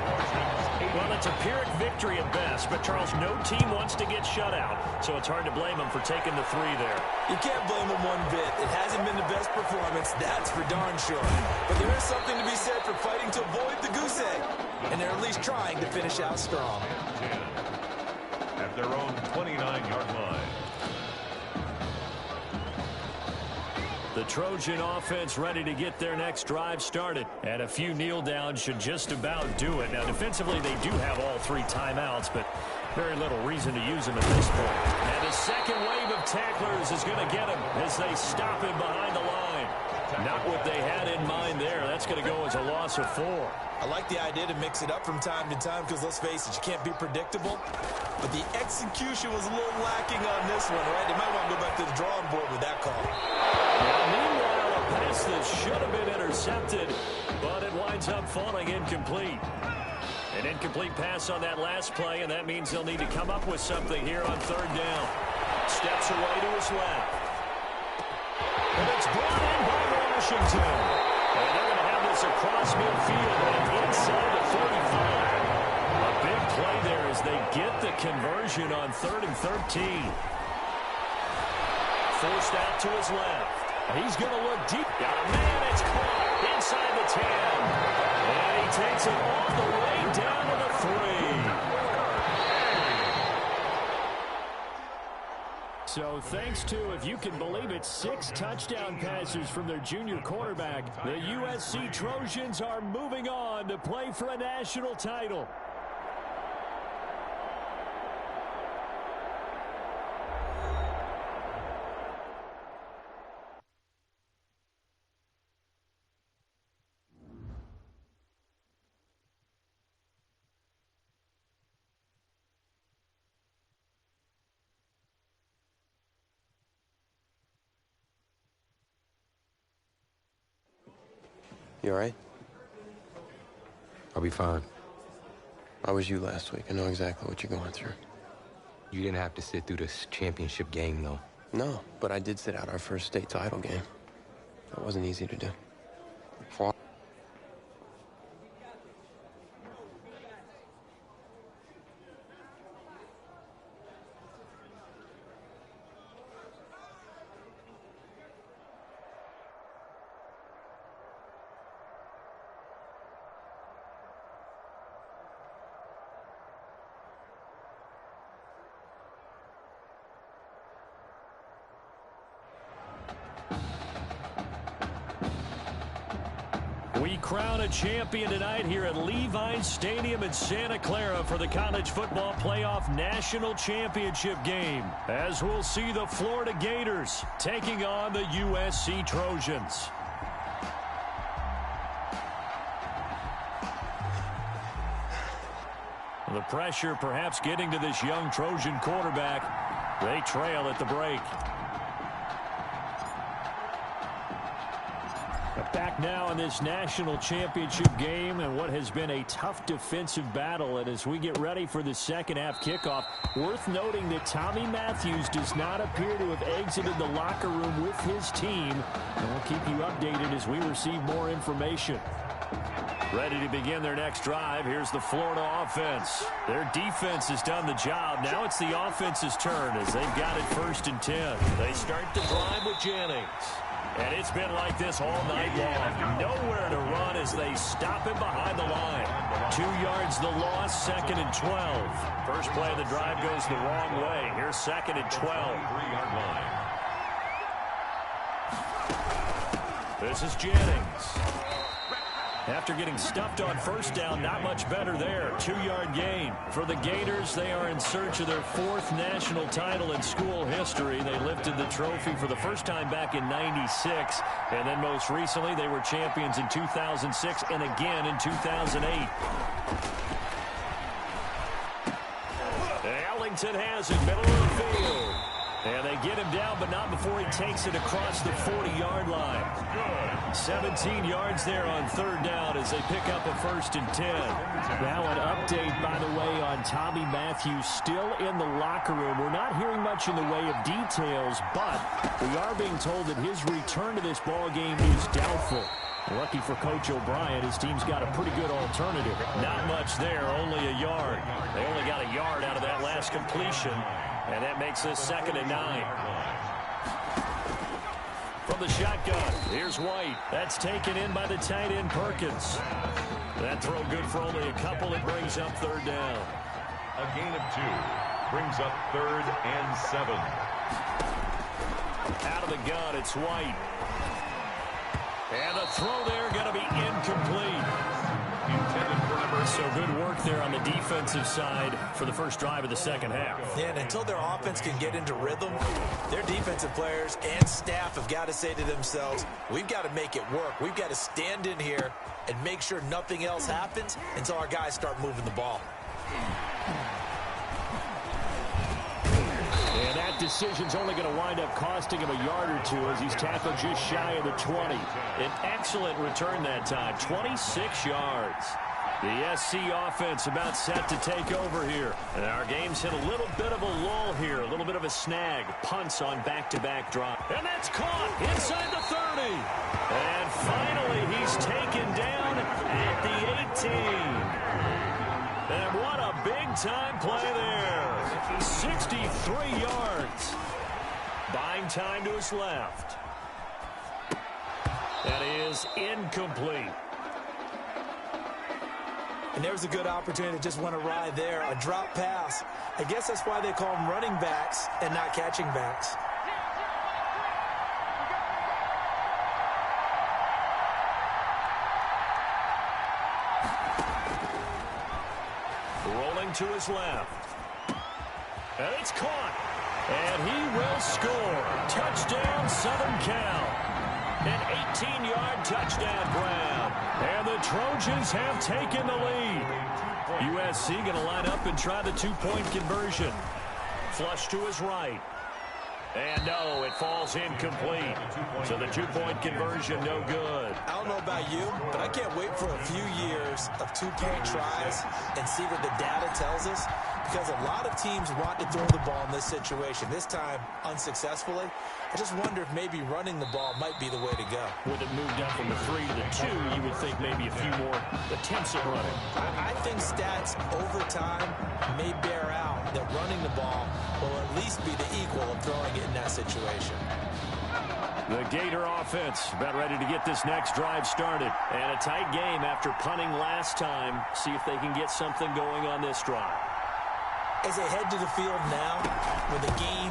Well, it's a Pyrrhic victory at best, but Charles, no team wants to get shut out, so it's hard to blame them for taking the 3 there. You can't blame them one bit. It hasn't been the best performance, that's for darn sure. But there is something to be said for fighting to avoid the goose egg, and they're at least trying to finish out strong. At their own 29-yard line. The Trojan offense ready to get their next drive started. And a few kneel downs should just about do it. Now, defensively, they do have all 3 timeouts, but very little reason to use them at this point. And the second wave of tacklers is going to get him as they stop him behind the line. Not what they had in mind there. That's going to go as a loss of 4. I like the idea to mix it up from time to time because, let's face it, you can't be predictable. But the execution was a little lacking on this one, right? They might want to go back to the drawing board with that call. Now, meanwhile, a pass that should have been intercepted, but it winds up falling incomplete. An incomplete pass on that last play, and that means they'll need to come up with something here on 3rd down. Steps away to his left. And it's brought in by Washington. And they're going to have this across midfield and inside the 35. A big play there as they get the conversion on 3rd and 13. Forced out to his left. He's going to look deep. Got a man. It's caught inside the 10. And he takes it all the way down to the 3. So thanks to, if you can believe it, 6 touchdown passes from their junior quarterback, the USC Trojans are moving on to play for a national title. You all right? I'll be fine. I was you last week. I know exactly what you're going through. You didn't have to sit through this championship game, though. No, but I did sit out our first state title game. That wasn't easy to do. For We crown a champion tonight here at Levine Stadium in Santa Clara for the College Football Playoff National Championship game, as we'll see the Florida Gators taking on the USC Trojans. The pressure perhaps getting to this young Trojan quarterback. They trail at the break. Back now in this national championship game and what has been a tough defensive battle. And as we get ready for the second half kickoff, worth noting that Tommy Matthews does not appear to have exited the locker room with his team. And we'll keep you updated as we receive more information. Ready to begin their next drive. Here's the Florida offense. Their defense has done the job. Now it's the offense's turn as they've got it 1st and 10. They start the drive with Jennings. And it's been like this all night long. Nowhere to run as they stop him behind the line. 2 yards the loss, 2nd and 12. First play of the drive goes the wrong way. Here's 2nd and 12. 3-yard line. This is Jennings. After getting stuffed on first down, not much better there. 2-yard gain. For the Gators, they are in search of their 4th national title in school history. They lifted the trophy for the first time back in '96. And then most recently, they were champions in 2006 and again in 2008. Ellington has it, middle of the field. And they get him down, but not before he takes it across the 40-yard line. 17 yards there on 3rd down as they pick up a 1st and 10. Now an update, by the way, on Tommy Matthews still in the locker room. We're not hearing much in the way of details, but we are being told that his return to this ball game is doubtful. Lucky for Coach O'Brien, his team's got a pretty good alternative. Not much there, only a yard. They only got a yard out of that last completion, and that makes this 2nd and 9. From the shotgun, here's White. That's taken in by the tight end Perkins. That throw good for only a couple. It brings up 3rd down. A gain of 2 brings up 3rd and 7. Out of the gun, it's White. And the throw there going to be incomplete. Intended for number. So good work there on the defensive side for the first drive of the 2nd half. Yeah, and until their offense can get into rhythm, their defensive players and staff have got to say to themselves, we've got to make it work. We've got to stand in here and make sure nothing else happens until our guys start moving the ball. And that decision's only going to wind up costing him a yard or 2 as he's tackled just shy of the 20. An excellent return that time, 26 yards. The SC offense about set to take over here. And our game's hit a little bit of a lull here, a little bit of a snag. Punts on back-to-back drop. And that's caught inside the 30. And finally, he's taken down at the 18. And what a big-time play there. 63 yards. Buying time to his left. That is incomplete. And there's a good opportunity to just went awry there. A drop pass. I guess that's why they call them running backs and not catching backs. Rolling to his left. And it's caught. And he will score. Touchdown, Southern Cal. An 18-yard touchdown grab. And the Trojans have taken the lead. USC going to line up and try the 2-point conversion. Flush to his right. And no, it falls incomplete. So the 2-point conversion, no good. I don't know about you, but I can't wait for a few years of 2-point tries and see what the data tells us. Because a lot of teams want to throw the ball in this situation. This time, unsuccessfully. I just wonder if maybe running the ball might be the way to go. With it moved up from the 3 to the 2, you would think maybe a few more attempts at running. I think stats over time may bear out that running the ball will at least be the equal of throwing it in that situation. The Gator offense about ready to get this next drive started. And a tight game after punting last time. See if they can get something going on this drive. As they head to the field now, with the game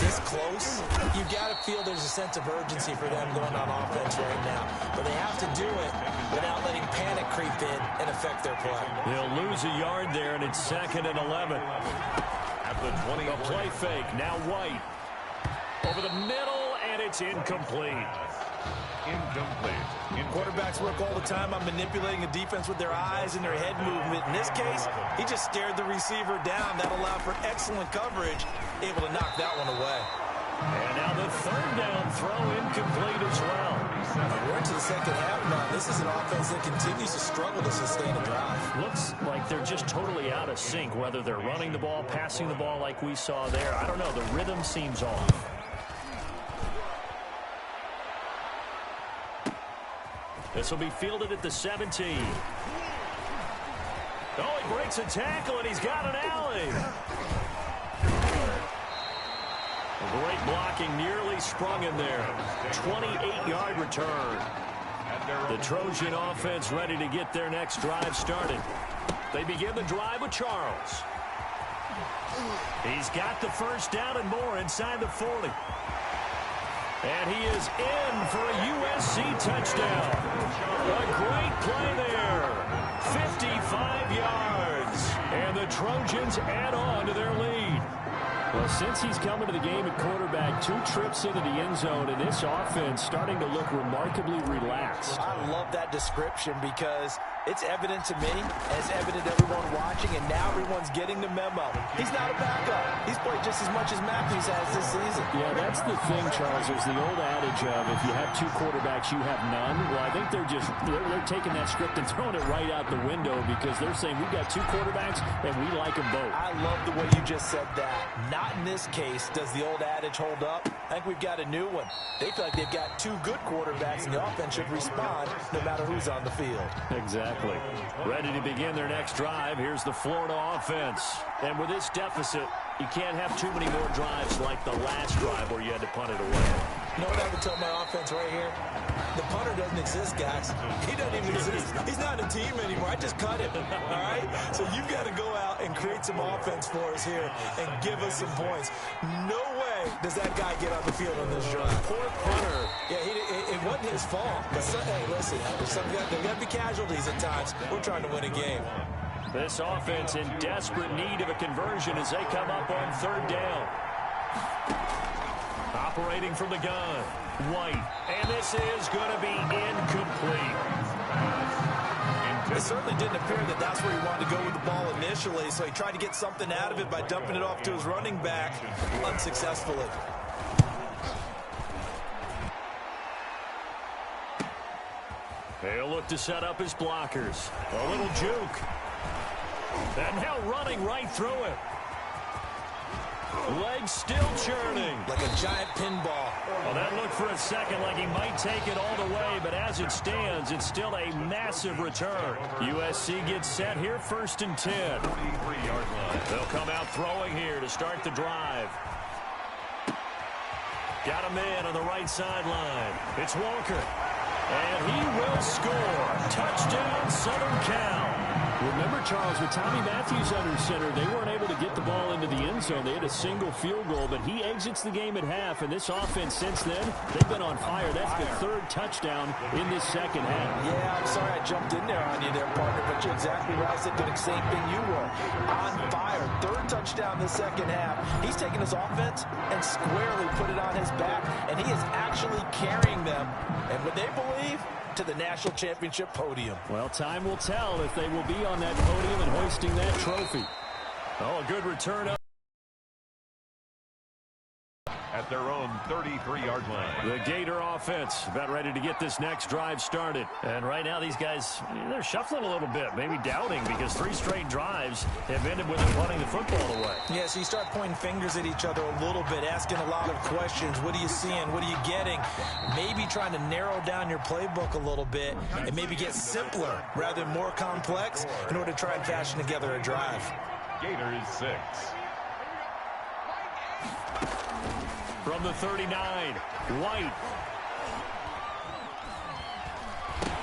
this close, you've got to feel there's a sense of urgency for them going on offense right now. But they have to do it without letting panic creep in and affect their play. They'll lose a yard there, and it's 2nd and 11. At the 20. A play fake. Now White. Over the middle, and it's incomplete. Incomplete. Quarterbacks work all the time on manipulating the defense with their eyes and their head movement. In this case, he just stared the receiver down. That allowed for excellent coverage, able to knock that one away. And now the 3rd down throw incomplete as well. We're into the 2nd half now. This is an offense that continues to struggle to sustain a drive. Looks like they're just totally out of sync, whether they're running the ball, passing the ball like we saw there. I don't know. The rhythm seems off. This will be fielded at the 17. Oh, he breaks a tackle, and he's got an alley. Great blocking, nearly sprung in there. 28-yard return. The Trojan offense ready to get their next drive started. They begin the drive with Charles. He's got the first down and more inside the 40. And he is in for a USC touchdown. A great play there. 55 yards. And the Trojans add on to their lead. Well, since he's come into the game at quarterback, 2 trips into the end zone, and this offense starting to look remarkably relaxed. I love that description because it's evident to me, and it's evident to everyone watching, and now everyone's getting the memo. He's not a backup. He's played just as much as Matthews has this season. Yeah, that's the thing, Charles. There's the old adage of if you have 2 quarterbacks, you have none. Well, I think they're taking that script and throwing it right out the window because they're saying we've got 2 quarterbacks, and we like them both. I love the way you just said that. Not in this case does the old adage hold up. I think we've got a new one. They feel like they've got 2 good quarterbacks, and the offense should respond no matter who's on the field. Exactly. Ready to begin their next drive. Here's the Florida offense. And with this deficit, you can't have too many more drives like the last drive where you had to punt it away. You know what I would tell my offense right here? The punter doesn't exist, guys. He doesn't even exist. He's not a team anymore. I just cut him, all right? So you've got to go out and create some offense for us here and give us some points. No way does that guy get on the field on this drive. Poor punter. Yeah, it wasn't his fault. But hey, listen, there's got to be casualties at times. We're trying to win a game. This offense in desperate need of a conversion as they come up on 3rd down. Operating from the gun, White. And this is going to be incomplete. It certainly didn't appear that that's where he wanted to go with the ball initially, so he tried to get something out of it by dumping it off to his running back unsuccessfully. They'll look to set up his blockers. A little juke. And now running right through it. Legs still churning. Like a giant pinball. Well, that looked for a second like he might take it all the way, but as it stands, it's still a massive return. USC gets set here, 1st and 10. They'll come out throwing here to start the drive. Got him in on the right sideline. It's Walker. And he will score. Touchdown, Southern Cal. Remember, Charles, with Tommy Matthews under center, they weren't able to get the ball into the end zone. They had a single field goal, but he exits the game at half, and this offense since then, they've been on fire. That's the 3rd touchdown in this 2nd half. Yeah, I'm sorry I jumped in there on you there, partner, but you're exactly right. I said the same thing you were. On fire. 3rd touchdown in the 2nd half. He's taken his offense and squarely put it on his back, and he is actually carrying them, and what they believe, to the national championship podium. Well, time will tell if they will be on that podium and hoisting that trophy. Oh, a good return up. At their own 33-yard line. The Gator offense about ready to get this next drive started. And right now these guys, they're shuffling a little bit, maybe doubting because 3 straight drives have ended with them punting the football away. Yeah, so you start pointing fingers at each other a little bit, asking a lot of questions. What are you seeing? What are you getting? Maybe trying to narrow down your playbook a little bit and maybe get simpler rather than more complex in order to try and fashion together a drive. Gators 6. From the 39, White.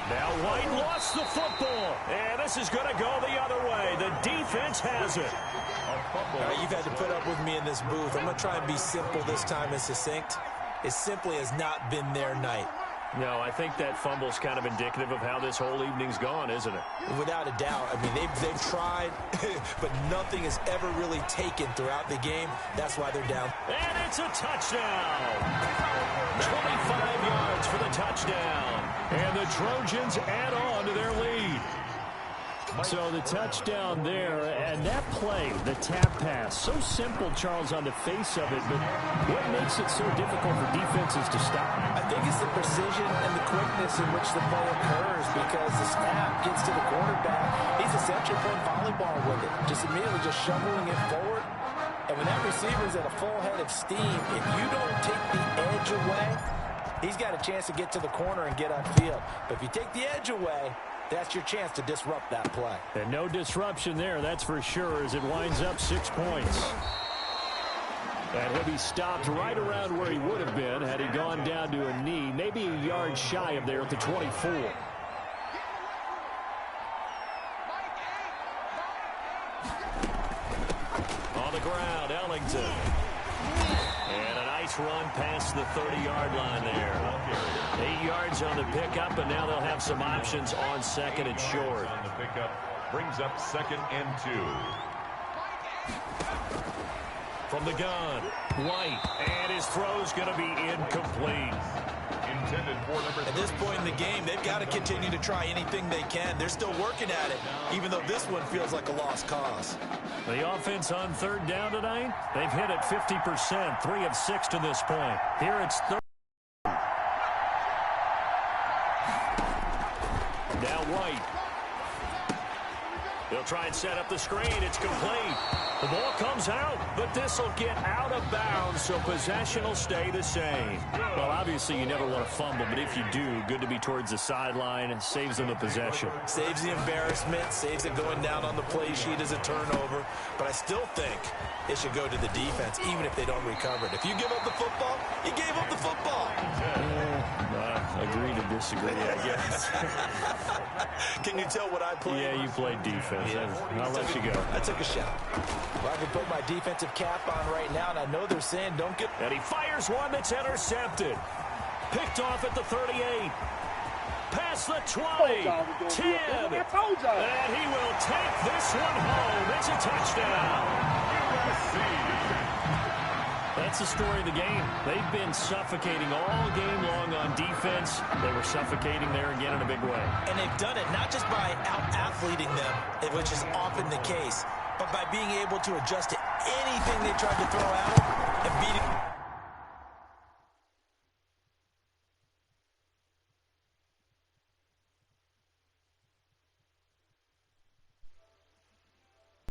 Now White lost the football. And this is going to go the other way. The defense has it. You've had to put up with me in this booth. I'm going to try and be simple this time and succinct. It simply has not been their night. No, I think that fumble's kind of indicative of how this whole evening's gone, isn't it? Without a doubt. I mean, they've tried, but nothing is ever really taken throughout the game. That's why they're down. And it's a touchdown. 25 yards for the touchdown. And the Trojans add on to their lead. So the touchdown there, and that play, the tap pass, so simple, Charles, on the face of it, but what makes it so difficult for defenses to stop? I think it's the precision and the quickness in which the play occurs because the snap gets to the quarterback. He's essentially playing volleyball with it, just immediately just shoveling it forward. And when that receiver's at a full head of steam, if you don't take the edge away, he's got a chance to get to the corner and get upfield. But if you take the edge away, that's your chance to disrupt that play. And no disruption there, that's for sure, as it winds up 6 points. And he'll be stopped right around where he would have been had he gone down to a knee, maybe a yard shy of there at the 24. On the ground, Ellington. And a nice Nice run past the 30-yard line there. 8 yards on the pickup, and now they'll have some options on second and short. On the pickup brings up 2nd and 2. From the gun, White, and his throw's going to be incomplete. Intended for number 3. At this point in the game, they've got to continue to try anything they can. They're still working at it, even though this one feels like a lost cause. The offense on 3rd down tonight, they've hit it 50%, 3 of 6 to this point. Here it's 3rd. Now White. They'll try and set up the screen. It's complete. The ball comes out, but this will get out of bounds, so possession will stay the same. Well, obviously, you never want to fumble, but if you do, good to be towards the sideline. It saves them the possession. Saves the embarrassment, saves it going down on the play sheet as a turnover. But I still think it should go to the defense, even if they don't recover it. If you give up the football, you gave up the football. Agree to disagree, I guess. Can you tell what I played? Yeah, you played defense. Yeah. I'll let you go. I took a shot. Well, I can put my defensive cap on right now, and I know they're saying don't get... And he fires one that's intercepted. Picked off at the 38. Past the 20. 10. And he will take this one home. It's a touchdown. That's the story of the game. They've been suffocating all game long on defense. They were suffocating there again in a big way. And they've done it not just by out-athleting them, which is often the case, but by being able to adjust to anything they tried to throw at them and beating